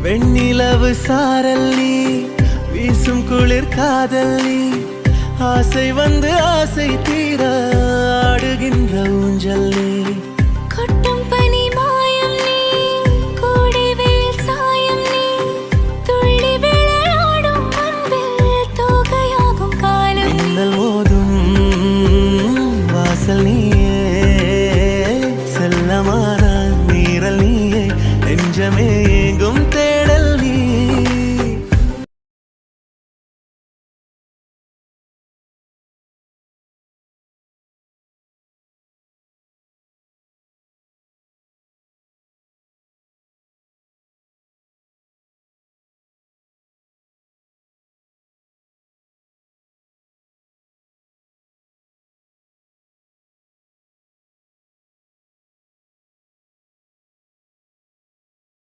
வெண்ணிலவு சாரல் நீ வீசும் குளிர் காதல் நீ ஆசை வந்து ஆசை தீர ஆடுகின்ற ஊஞ்சல் நீ கொட்டும் பனி மாயம் நீ கூடி வேல் சாயம் நீ துள்ளி விளையாடும் அன்பில் தோகையாகும் காலம் மின்னல் மோதும் வாசல் நீயே செல்லமான நீரல் நீயே நெஞ்சமே எங்கும்